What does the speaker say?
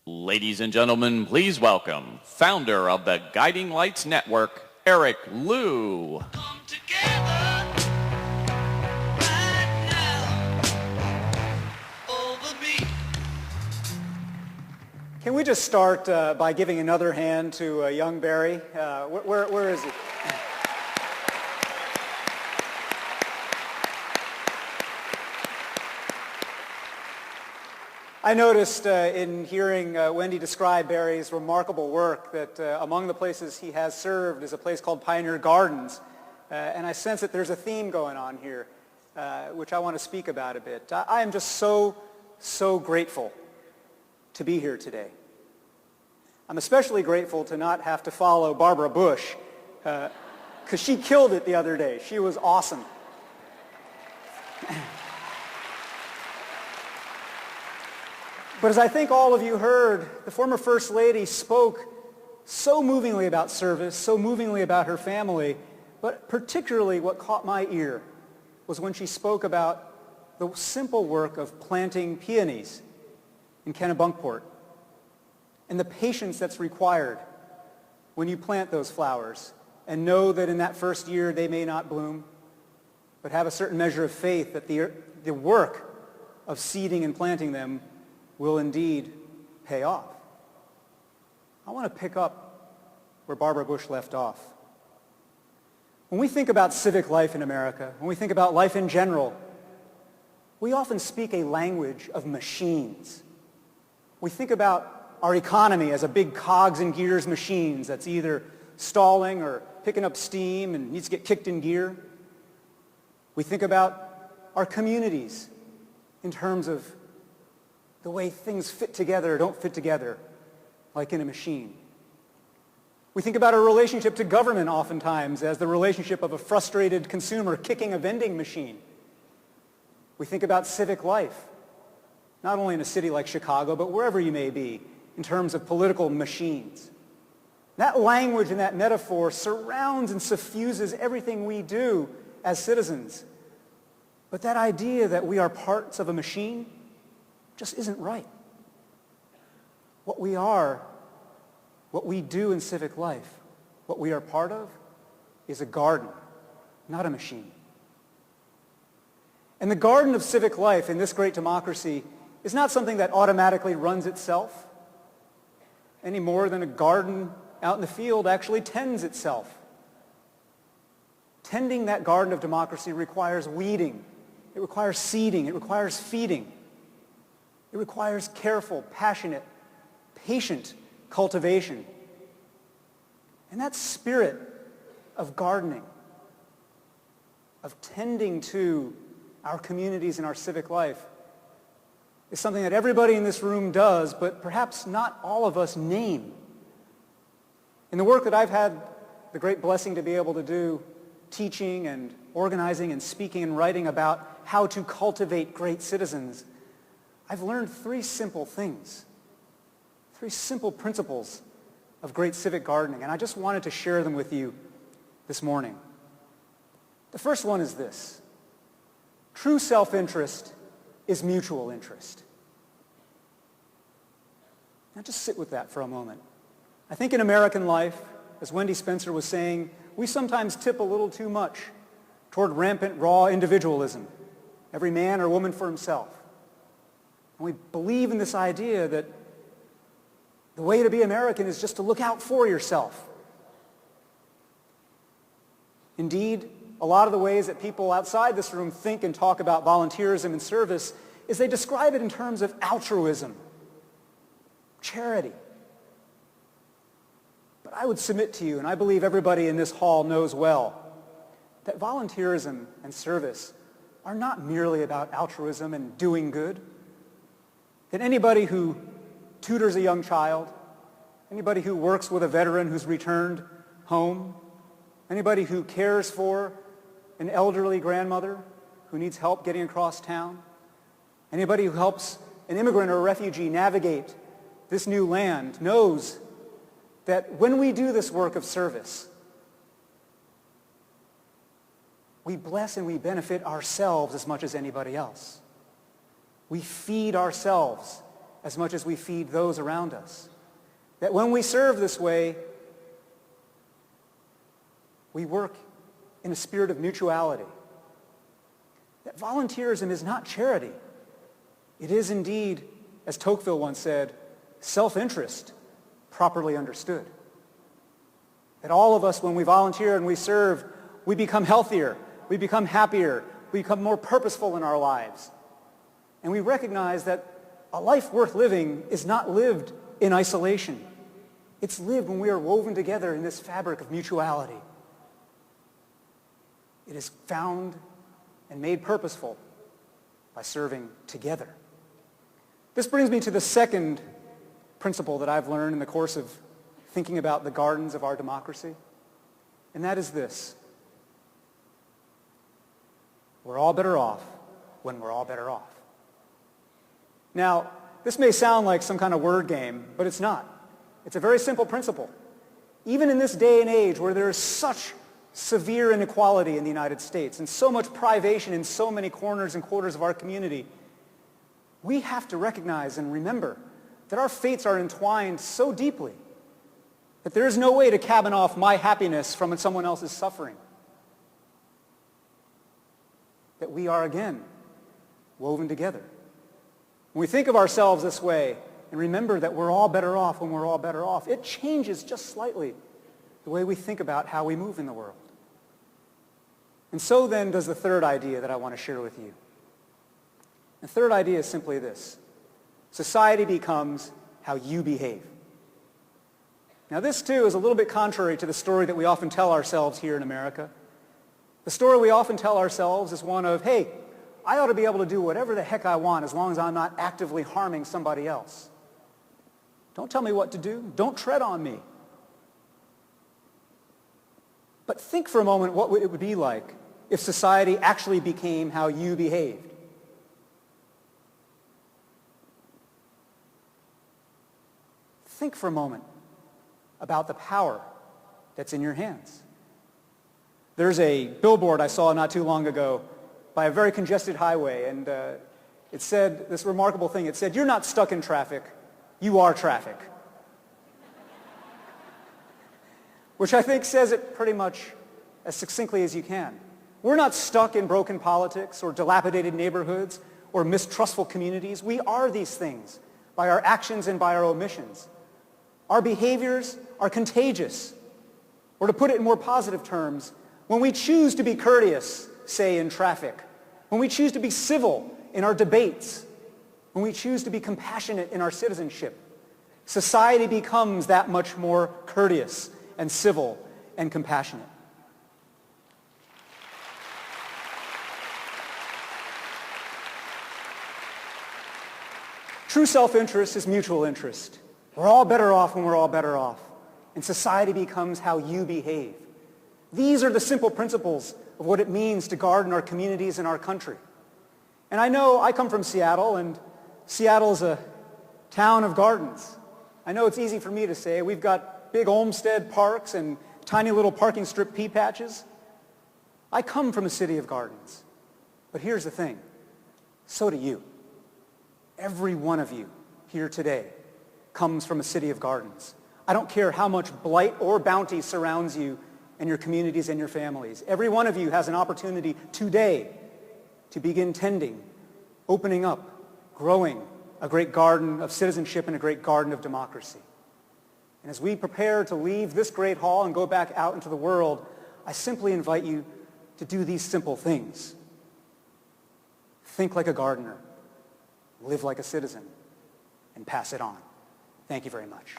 Ladies and gentlemen, please welcome founder of the Guiding Lights Network, Eric Liu. Come together right now over me. Can we just start by giving another hand to young Barry? Where is he? I noticed in hearing Wendy describe Barry's remarkable work that among the places he has served is a place called Pioneer Gardens. And I sense that there's a theme going on here, which I want to speak about a bit. I am just so grateful to be here today. I'm especially grateful to not have to follow Barbara Bush, because she killed it the other day. She was awesome. But as I think all of you heard, the former First Lady spoke so movingly about service, so movingly about her family, but particularly what caught my ear was when she spoke about the simple work of planting peonies in Kennebunkport and the patience that's required when you plant those flowers and know that in that first year they may not bloom, but have a certain measure of faith that the work of seeding and planting them will indeed pay off. I want to pick up where Barbara Bush left off. When we think about civic life in America, when we think about life in general, we often speak a language of machines. We think about our economy as a big cogs and gears machines that's either stalling or picking up steam and needs to get kicked in gear. We think about our communities in terms of the way things fit together or don't fit together, like in a machine. We think about our relationship to government oftentimes as the relationship of a frustrated consumer kicking a vending machine. We think about civic life, not only in a city like Chicago, but wherever you may be, in terms of political machines. That language and that metaphor surrounds and suffuses everything we do as citizens. But that idea that we are parts of a machine just isn't right. What we are, what we do in civic life, what we are part of, is a garden, not a machine. And the garden of civic life in this great democracy is not something that automatically runs itself, any more than a garden out in the field actually tends itself. Tending that garden of democracy requires weeding, it requires seeding, it requires feeding. It requires careful, passionate, patient cultivation. And that spirit of gardening, of tending to our communities and our civic life, is something that everybody in this room does, but perhaps not all of us name. In the work that I've had the great blessing to be able to do, teaching and organizing and speaking and writing about how to cultivate great citizens, I've learned three simple things, three simple principles of great civic gardening, and I just wanted to share them with you this morning. The first one is this: true self-interest is mutual interest. Now just sit with that for a moment. I think in American life, as Wendy Spencer was saying, we sometimes tip a little too much toward rampant raw individualism, every man or woman for himself. And we believe in this idea that the way to be American is just to look out for yourself. Indeed, a lot of the ways that people outside this room think and talk about volunteerism and service is they describe it in terms of altruism, charity. But I would submit to you, and I believe everybody in this hall knows well, that volunteerism and service are not merely about altruism and doing good. That anybody who tutors a young child, anybody who works with a veteran who's returned home, anybody who cares for an elderly grandmother who needs help getting across town, anybody who helps an immigrant or a refugee navigate this new land knows that when we do this work of service, we bless and we benefit ourselves as much as anybody else. We feed ourselves as much as we feed those around us. That when we serve this way, we work in a spirit of mutuality. That volunteerism is not charity. It is indeed, as Tocqueville once said, self-interest properly understood. That all of us, when we volunteer and we serve, we become healthier, we become happier, we become more purposeful in our lives. And we recognize that a life worth living is not lived in isolation. It's lived when we are woven together in this fabric of mutuality. It is found and made purposeful by serving together. This brings me to the second principle that I've learned in the course of thinking about the gardens of our democracy, and that is this: we're all better off when we're all better off. Now, this may sound like some kind of word game, but it's not. It's a very simple principle. Even in this day and age where there is such severe inequality in the United States and so much privation in so many corners and quarters of our community, we have to recognize and remember that our fates are entwined so deeply that there is no way to cabin off my happiness from someone else's suffering. That we are, again, woven together. When we think of ourselves this way and remember that we're all better off when we're all better off, it changes just slightly the way we think about how we move in the world. And so then does the third idea that I want to share with you. The third idea is simply this: society becomes how you behave. Now this too is a little bit contrary to the story that we often tell ourselves here in America. The story we often tell ourselves is one of, hey, I ought to be able to do whatever the heck I want as long as I'm not actively harming somebody else. Don't tell me what to do. Don't tread on me. But think for a moment what it would be like if society actually became how you behaved. Think for a moment about the power that's in your hands. There's a billboard I saw not too long ago by a very congested highway, and it said this remarkable thing. It said, "You're not stuck in traffic, you are traffic." Which I think says it pretty much as succinctly as you can. We're not stuck in broken politics or dilapidated neighborhoods or mistrustful communities. We are these things by our actions and by our omissions. Our behaviors are contagious. Or to put it in more positive terms, when we choose to be courteous, say in traffic, when we choose to be civil in our debates, when we choose to be compassionate in our citizenship, society becomes that much more courteous and civil and compassionate. True self-interest is mutual interest. We're all better off when we're all better off. And society becomes how you behave. These are the simple principles of what it means to garden our communities and our country. And I know I come from Seattle, and Seattle is a town of gardens. I know it's easy for me to say. We've got big Olmsted parks and tiny little parking strip pea patches. I come from a city of gardens. But here's the thing. So do you. Every one of you here today comes from a city of gardens. I don't care how much blight or bounty surrounds you and your communities and your families. Every one of you has an opportunity today to begin tending, opening up, growing a great garden of citizenship and a great garden of democracy. And as we prepare to leave this great hall and go back out into the world, I simply invite you to do these simple things. Think like a gardener, live like a citizen, and pass it on. Thank you very much.